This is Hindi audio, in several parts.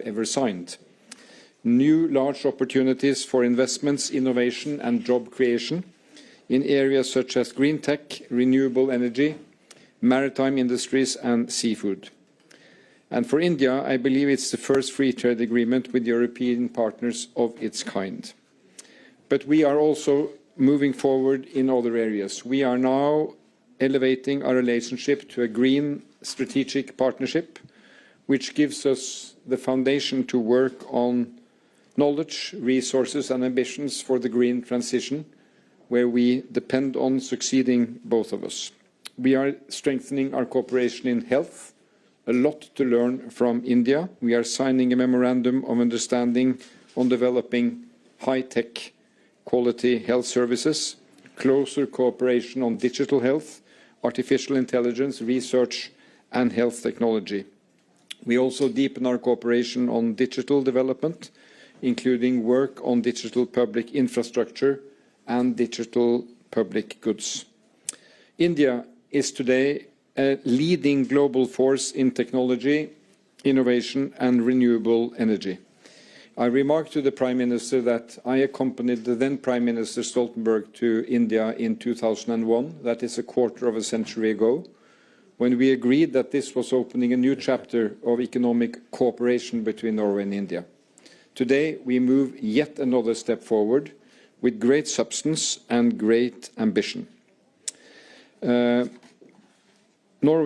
ever signed. New large opportunities for investments, innovation and job creation in areas such as green tech, renewable energy, maritime industries and seafood. And for India, I believe it's the first free trade agreement with European partners of its kind. But we are also moving forward in other areas. We are now elevating our relationship to a green strategic partnership, which gives us the foundation to work on knowledge, resources and ambitions for the green transition, where we depend on succeeding, both of us. We are strengthening our cooperation in health, a lot to learn from India. We are signing a memorandum of understanding on developing high-tech quality health services, closer cooperation on digital health, artificial intelligence, research and health technology. We also deepen our cooperation on digital development, including work on digital public infrastructure and digital public goods. India is today a leading global force in technology, innovation and renewable energy. I remarked to the Prime Minister that I accompanied the then Prime Minister Stoltenberg to India in 2001, that is a quarter of a century ago, when we agreed that this was opening a new chapter of economic cooperation between Norway and India. Today, we move yet another step forward with great substance and great ambition. Norway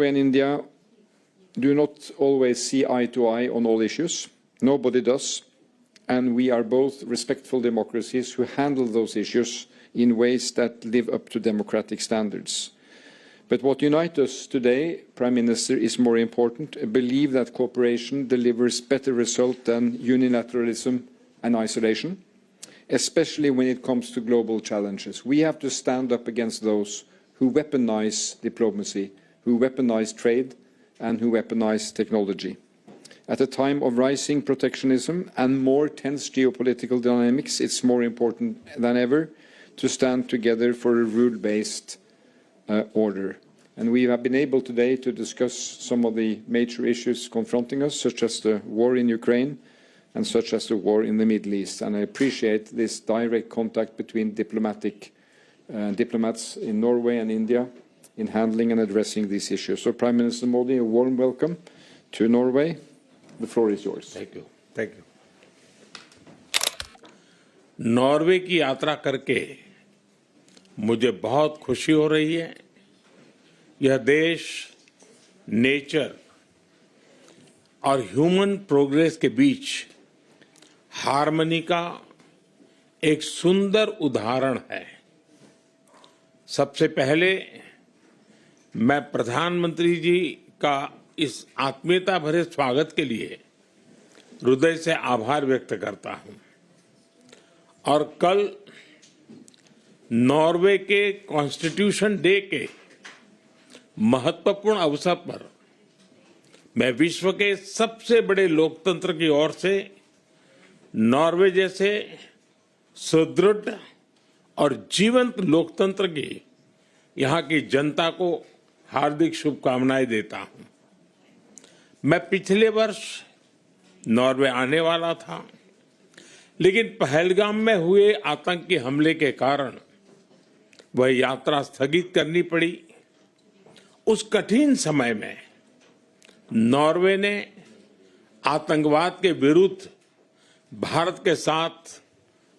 and India do not always see eye to eye on all issues. Nobody does. And we are both respectful democracies who handle those issues in ways that live up to democratic standards. But what unites us today, Prime Minister, is more important: a belief that cooperation delivers better results than unilateralism and isolation, especially when it comes to global challenges. We have to stand up against those who weaponize diplomacy, who weaponize trade, and who weaponize technology. At a time of rising protectionism and more tense geopolitical dynamics, it's more important than ever to stand together for a rule-based order. And we have been able today to discuss some of the major issues confronting us, such as the war in Ukraine and such as the war in the Middle East. And I appreciate this direct contact between diplomats in Norway and India in handling and addressing these issues. So, Prime Minister Modi, a warm welcome to Norway. The floor is yours. Thank you. Thank you. Norway की यात्रा करके मुझे बहुत खुशी हो रही है। यह देश नेचर और ह्यूमन प्रोग्रेस के बीच हार्मनी का एक सुंदर उदाहरण है। सबसे पहले मैं प्रधानमंत्री जी का इस आत्मीयता भरे स्वागत के लिए हृदय से आभार व्यक्त करता हूं। और कल नॉर्वे के कॉन्स्टिट्यूशन डे के महत्वपूर्ण अवसर पर मैं विश्व के सबसे बड़े लोकतंत्र की ओर से नॉर्वे जैसे सुदृढ़ और जीवंत लोकतंत्र की यहां की जनता को हार्दिक शुभकामनाएं देता हूं। मैं पिछले वर्ष नॉर्वे आने वाला था, लेकिन पहलगाम में हुए आतंकी हमले के कारण वह यात्रा स्थगित करनी पड़ी। उस कठिन समय में नॉर्वे ने आतंकवाद के विरुद्ध भारत के साथ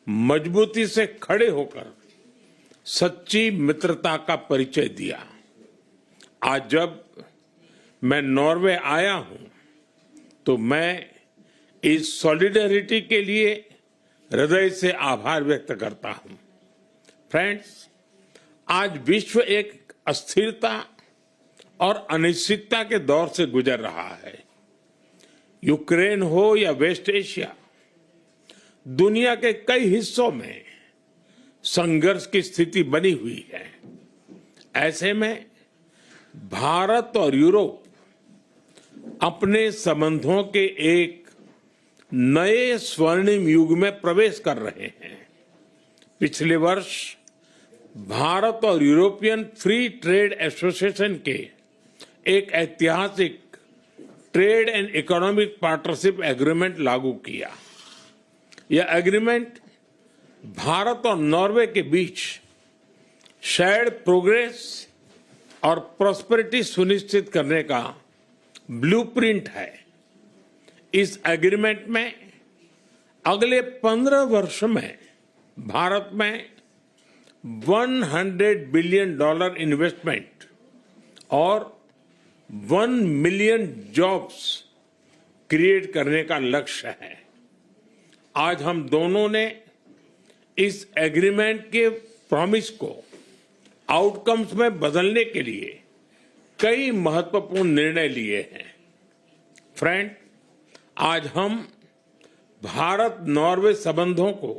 मजबूती से खड़े होकर सच्ची मित्रता का परिचय दिया। आज जब मैं नॉर्वे आया हूं तो मैं इस सॉलिडेरिटी के लिए हृदय से आभार व्यक्त करता हूं। फ्रेंड्स, आज विश्व एक अस्थिरता और अनिश्चितता के दौर से गुजर रहा है। यूक्रेन हो या वेस्ट एशिया, दुनिया के कई हिस्सों में संघर्ष की स्थिति बनी हुई है। ऐसे में भारत और यूरोप अपने संबंधों के एक नए स्वर्णिम युग में प्रवेश कर रहे हैं। पिछले वर्ष भारत और यूरोपियन फ्री ट्रेड एसोसिएशन के एक ऐतिहासिक trade and economic partnership agreement लागू किया। यह एग्रीमेंट भारत और नॉर्वे के बीच शेयर्ड प्रोग्रेस और प्रॉस्पेरिटी सुनिश्चित करने का ब्लूप्रिंट है। इस एग्रीमेंट में अगले 15 वर्ष में भारत में $100 बिलियन इन्वेस्टमेंट और 1 मिलियन जॉब्स क्रिएट करने का लक्ष्य है। आज हम दोनों ने इस एग्रीमेंट के प्रॉमिस को आउटकम्स में बदलने के लिए कई महत्वपूर्ण निर्णय लिए हैं। फ्रेंड, आज हम भारत नॉर्वे संबंधों को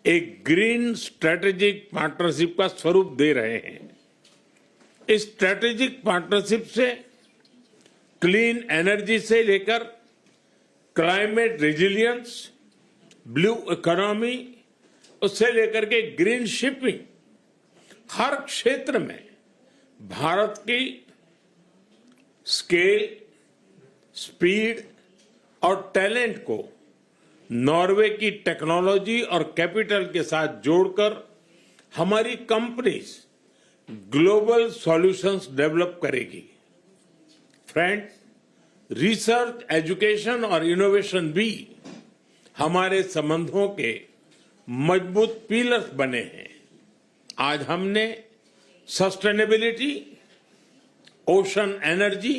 एक ग्रीन स्ट्रेटेजिक पार्टनरशिप का स्वरूप दे रहे हैं। इस स्ट्रेटेजिक पार्टनरशिप से क्लीन एनर्जी से लेकर क्लाइमेट रेजिलियंस, ब्लू इकोनॉमी, उससे लेकर के ग्रीन शिपिंग, हर क्षेत्र में भारत की स्केल, स्पीड और टैलेंट को नॉर्वे की टेक्नोलॉजी और कैपिटल के साथ जोड़कर हमारी कंपनीज ग्लोबल सॉल्यूशंस डेवलप करेगी। फ्रेंड्स, रिसर्च, एजुकेशन और इनोवेशन भी हमारे संबंधों के मजबूत पिलर्स बने हैं। आज हमने सस्टेनेबिलिटी, ओशन एनर्जी,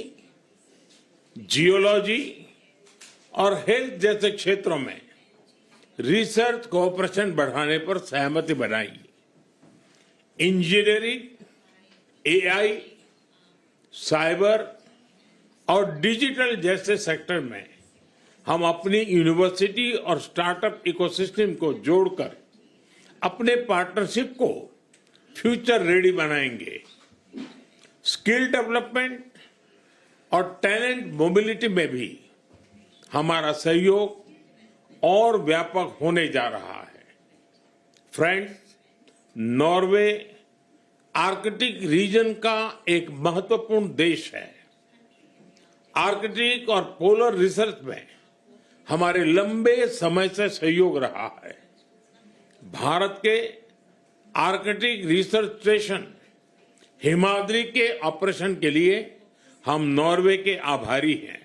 जियोलॉजी और हेल्थ जैसे क्षेत्रों में रिसर्च कोऑपरेशन बढ़ाने पर सहमति बनाई। इंजीनियरिंग, एआई, साइबर और डिजिटल जैसे सेक्टर में हम अपनी यूनिवर्सिटी और स्टार्टअप इकोसिस्टम को जोड़कर अपने पार्टनरशिप को फ्यूचर रेडी बनाएंगे। स्किल डेवलपमेंट और टैलेंट मोबिलिटी में भी हमारा सहयोग और व्यापक होने जा रहा है। फ्रेंड्स, नॉर्वे आर्कटिक रीजन का एक महत्वपूर्ण देश है। आर्कटिक और पोलर रिसर्च में हमारे लंबे समय से सहयोग रहा है। भारत के आर्कटिक रिसर्च स्टेशन हिमाद्री के ऑपरेशन के लिए हम नॉर्वे के आभारी हैं।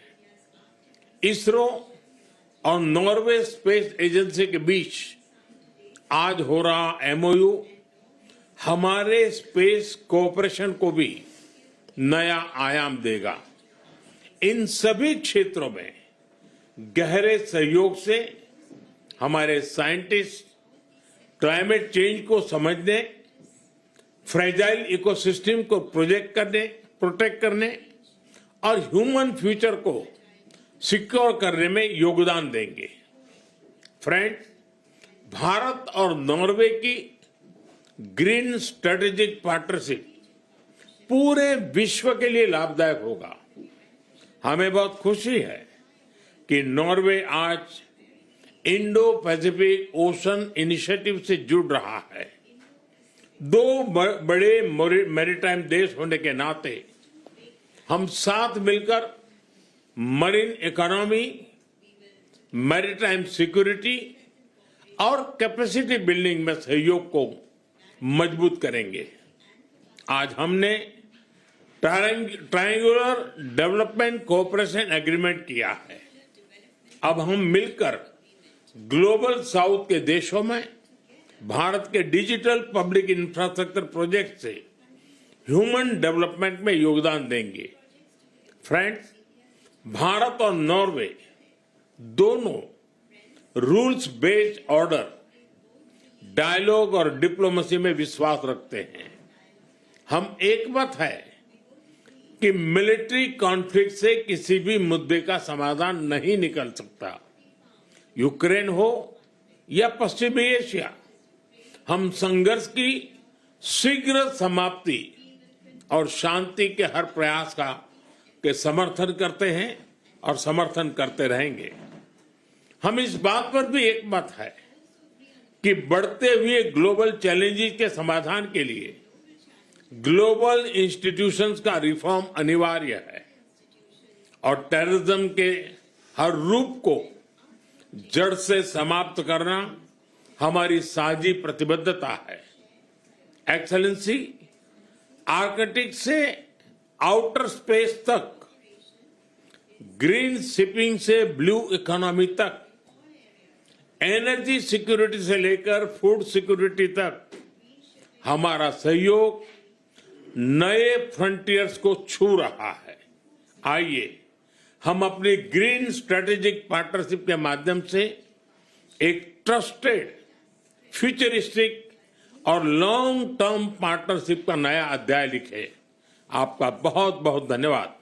इसरो और नॉर्वे स्पेस एजेंसी के बीच आज हो रहा एमओयू हमारे स्पेस कोऑपरेशन को भी नया आयाम देगा। इन सभी क्षेत्रों में गहरे सहयोग से हमारे साइंटिस्ट क्लाइमेट चेंज को समझने, फ्रेजाइल इकोसिस्टम को प्रोटेक्ट करने और ह्यूमन फ्यूचर को सिक्योर करने में योगदान देंगे। फ्रेंड्स, भारत और नॉर्वे की ग्रीन स्ट्रेटेजिक पार्टनरशिप पूरे विश्व के लिए लाभदायक होगा। हमें बहुत खुशी है कि नॉर्वे आज इंडो पैसिफिक ओशन इनिशिएटिव से जुड़ रहा है। दो बड़े मैरीटाइम देश होने के नाते हम साथ मिलकर मरीन इकोनॉमी, मैरीटाइम सिक्योरिटी और कैपेसिटी बिल्डिंग में सहयोग को मजबूत करेंगे। आज हमने ट्रायंगुलर डेवलपमेंट कोऑपरेशन एग्रीमेंट किया है। अब हम मिलकर ग्लोबल साउथ के देशों में भारत के डिजिटल पब्लिक इंफ्रास्ट्रक्चर प्रोजेक्ट से ह्यूमन डेवलपमेंट में योगदान देंगे। फ्रेंड्स, भारत और नॉर्वे दोनों रूल्स बेस्ड ऑर्डर, डायलॉग और डिप्लोमेसी में विश्वास रखते हैं। हम एकमत है कि मिलिट्री कॉन्फ्लिक्ट से किसी भी मुद्दे का समाधान नहीं निकल सकता। यूक्रेन हो या पश्चिमी एशिया, हम संघर्ष की शीघ्र समाप्ति और शांति के हर प्रयास के समर्थन करते हैं और समर्थन करते रहेंगे। हम इस बात पर भी एकमत है कि बढ़ते हुए ग्लोबल चैलेंजेस के समाधान के लिए ग्लोबल इंस्टीट्यूशंस का रिफॉर्म अनिवार्य है और टेररिज्म के हर रूप को जड़ से समाप्त करना हमारी साझी प्रतिबद्धता है। एक्सेलेंसी, आर्कटिक से आउटर स्पेस तक, ग्रीन शिपिंग से ब्लू इकोनॉमी तक, एनर्जी सिक्योरिटी से लेकर फूड सिक्योरिटी तक हमारा सहयोग नए फ्रंटियर्स को छू रहा है। आइए हम अपनी ग्रीन स्ट्रेटेजिक पार्टनरशिप के माध्यम से एक ट्रस्टेड, फ्यूचरिस्टिक और लॉन्ग टर्म पार्टनरशिप का नया अध्याय लिखें। आपका बहुत बहुत धन्यवाद।